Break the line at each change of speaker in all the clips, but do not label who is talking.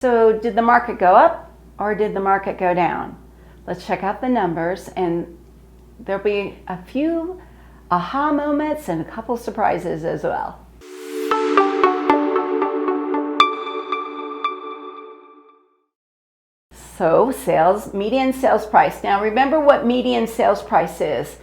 So did the market go up or did the market go down? Let's check out the numbers, and there'll be a few aha moments and a couple surprises as well. So median sales price. Now remember what median sales price is.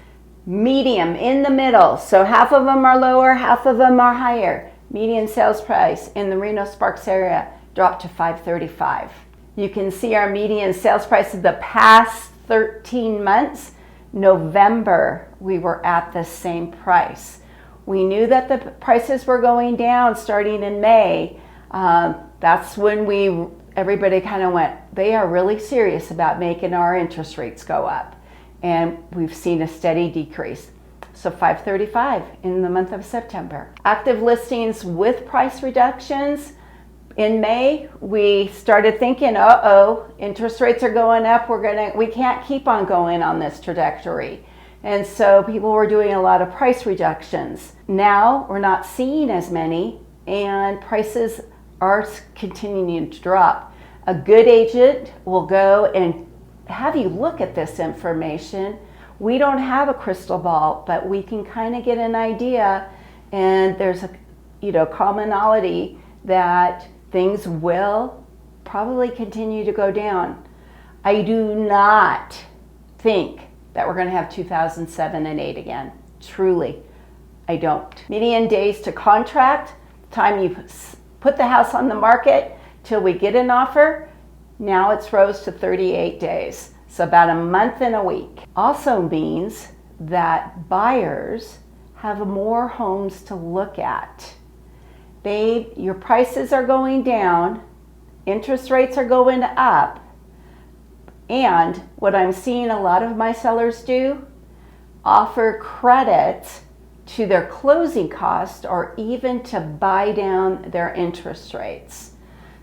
Medium, in the middle. So half of them are lower, half of them are higher. Median sales price in the Reno Sparks area dropped to $535. You can see our median sales price of the past 13 months. November, we were at the same price. We knew that the prices were going down starting in May. That's when everybody kind of went, they are really serious about making our interest rates go up. And we've seen a steady decrease. So $535 in the month of September. Active listings with price reductions. In May, we started thinking, interest rates are going up. We can't keep on going on this trajectory. And so people were doing a lot of price reductions. Now we're not seeing as many, and prices are continuing to drop. A good agent will go and have you look at this information. We don't have a crystal ball, but we can kind of get an idea, and there's a commonality that things will probably continue to go down. I do not think that we're going to have 2007 and 8 again. Truly, I don't. Median days to contract, time you put the house on the market till we get an offer, now it's rose to 38 days. So about a month and a week. Also means that buyers have more homes to look at. Your prices are going down, interest rates are going up, and what I'm seeing a lot of my sellers do, offer credit to their closing cost or even to buy down their interest rates.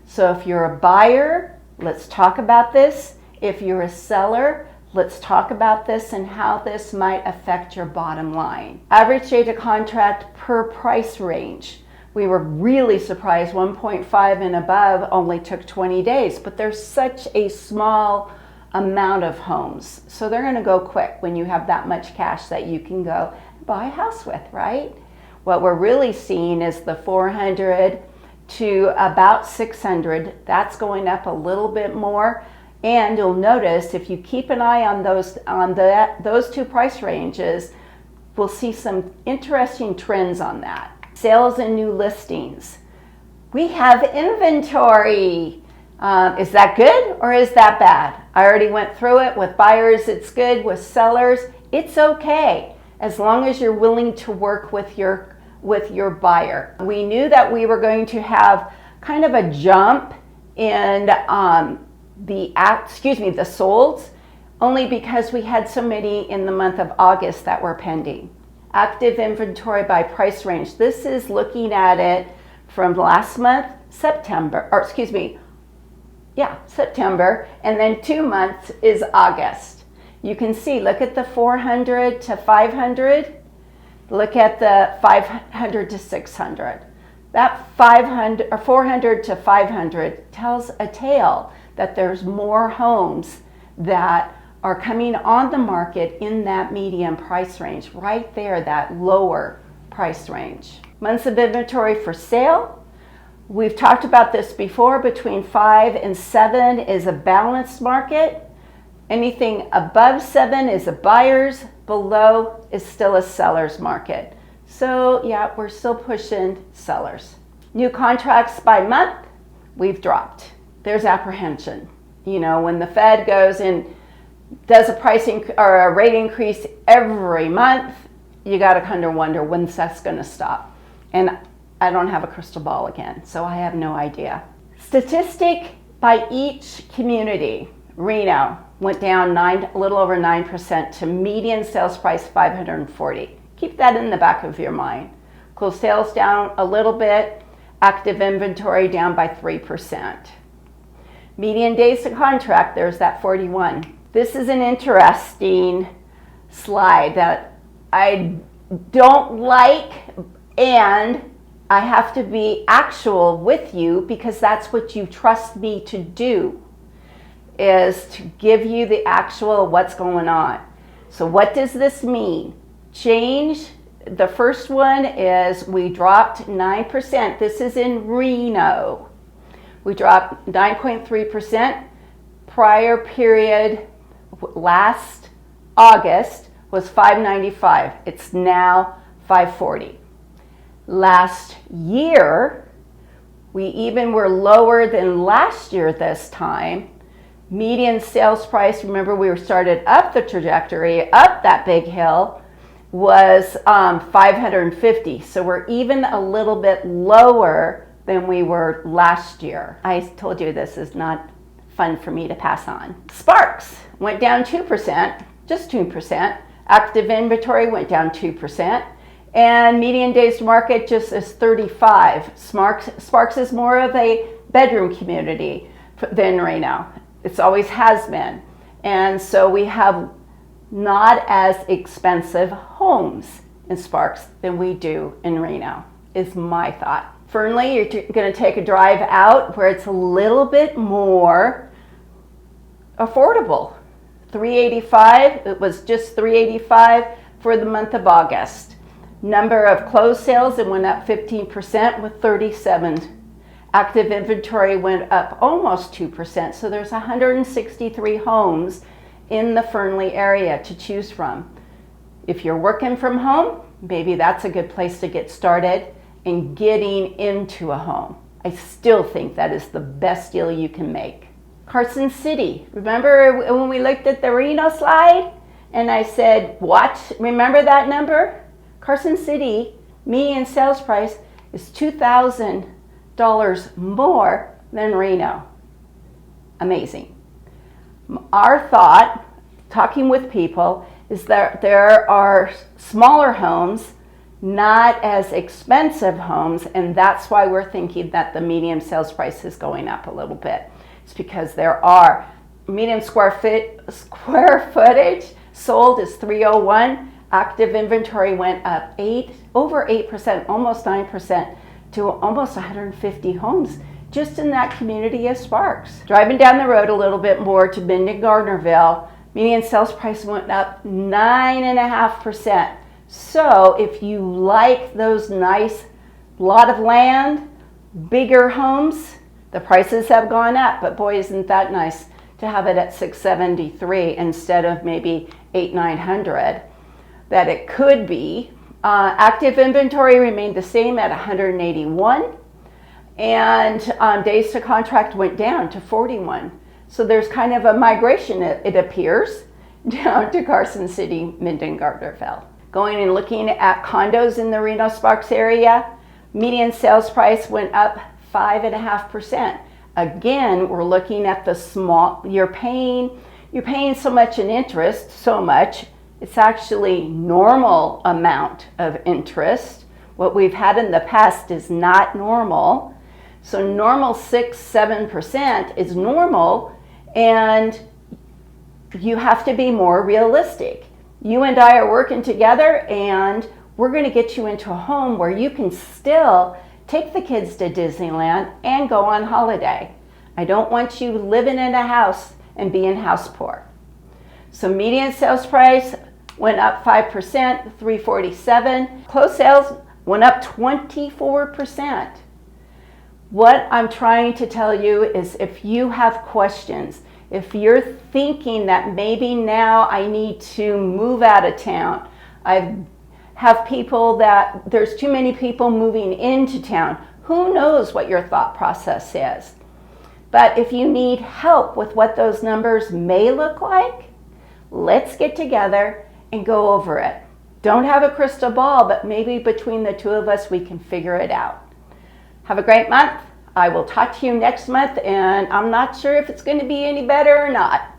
So if you're a buyer, let's talk about this. If you're a seller, let's talk about this and how this might affect your bottom line. Average day to contract per price range. We were really surprised 1.5 and above only took 20 days, but there's such a small amount of homes. So they're going to go quick when you have that much cash that you can go buy a house with, right? What we're really seeing is the 400 to about 600. That's going up a little bit more. And you'll notice if you keep an eye on those two price ranges, we'll see some interesting trends on that. Sales and new listings. We have inventory. Is that good or is that bad? I already went through it. With buyers, it's good. With sellers, it's okay, as long as you're willing to work with your buyer. We knew that we were going to have kind of a jump in the solds, only because we had so many in the month of August that were pending. Active inventory by price range. This is looking at it from last month, September, and then 2 months is August. You can see, look at the 400 to 500, look at the 500 to 600. That 500 or 400 to 500 tells a tale that there's more homes that are coming on the market in that medium price range, right there, that lower price range. Months of inventory for sale. We've talked about this before, between 5 and 7 is a balanced market. Anything above 7 is a buyer's, below is still a seller's market. So yeah, we're still pushing sellers. New contracts by month, we've dropped. There's apprehension. When the Fed goes and does a rate increase every month, you got to kind of wonder when's that's going to stop. And I don't have a crystal ball again, so I have no idea. Statistic by each community. Reno went down a little over 9% to median sales price $540. Keep that in the back of your mind. Closed sales down a little bit. Active inventory down by 3%. Median days to contract, there's that 41. This is an interesting slide that I don't like, and I have to be actual with you because that's what you trust me to do, is to give you the actual what's going on. So what does this mean? Change, the first one is we dropped 9%. This is in Reno. We dropped 9.3%. Prior period last August was 595. It's now 540. Last year, we even were lower than last year this time. Median sales price, remember we were started up the trajectory, up that big hill, was 550. So we're even a little bit lower than we were last year. I told you this is not fun for me to pass on. Sparks went down 2%, just 2%. Active inventory went down 2%. And median days to market just is 35. Sparks is more of a bedroom community than Reno. It's always has been. And so we have not as expensive homes in Sparks than we do in Reno, is my thought. Fernley, you're going to take a drive out where it's a little bit more affordable. 385, it was just 385 for the month of August. Number of closed sales, it went up 15% with 37. Active inventory went up almost 2%. So there's 163 homes in the Fernley area to choose from. If you're working from home, maybe that's a good place to get started in getting into a home. I still think that is the best deal you can make. Carson City, remember when we looked at the Reno slide and I said, remember that number? Carson City median sales price is $2,000 more than Reno. Amazing. Our thought, talking with people, is that there are smaller homes, not as expensive homes, and that's why we're thinking that the median sales price is going up a little bit. It's because there are median square footage sold is 301. Active inventory went up over 8%, almost 9%, to almost 150 homes just in that community of Sparks. Driving down the road a little bit more to Minden-Gardnerville, median sales price went up 9.5%. So if you like those nice lot of land, bigger homes, the prices have gone up, but boy, isn't that nice to have it at $673 instead of maybe $800-900 that it could be. Active inventory remained the same at 181, and days to contract went down to 41. So there's kind of a migration, it appears, down to Carson City, Minden-Gardnerville. Going and looking at condos in the Reno Sparks area, median sales price went up 5.5%. Again, we're looking at the small, you're paying so much in interest, so much. It's actually normal amount of interest. What we've had in the past is not normal. So normal 6-7% is normal, and you have to be more realistic. You and I are working together, and we're going to get you into a home where you can still take the kids to Disneyland and go on holiday. I don't want you living in a house and being house poor. So median sales price went up 5%, 347. Closed sales went up 24%. What I'm trying to tell you is if you have questions, if you're thinking that maybe now I need to move out of town, I have people that there's too many people moving into town. Who knows what your thought process is? But if you need help with what those numbers may look like, let's get together and go over it. Don't have a crystal ball, but maybe between the two of us we can figure it out. Have a great month. I will talk to you next month, and I'm not sure if it's going to be any better or not.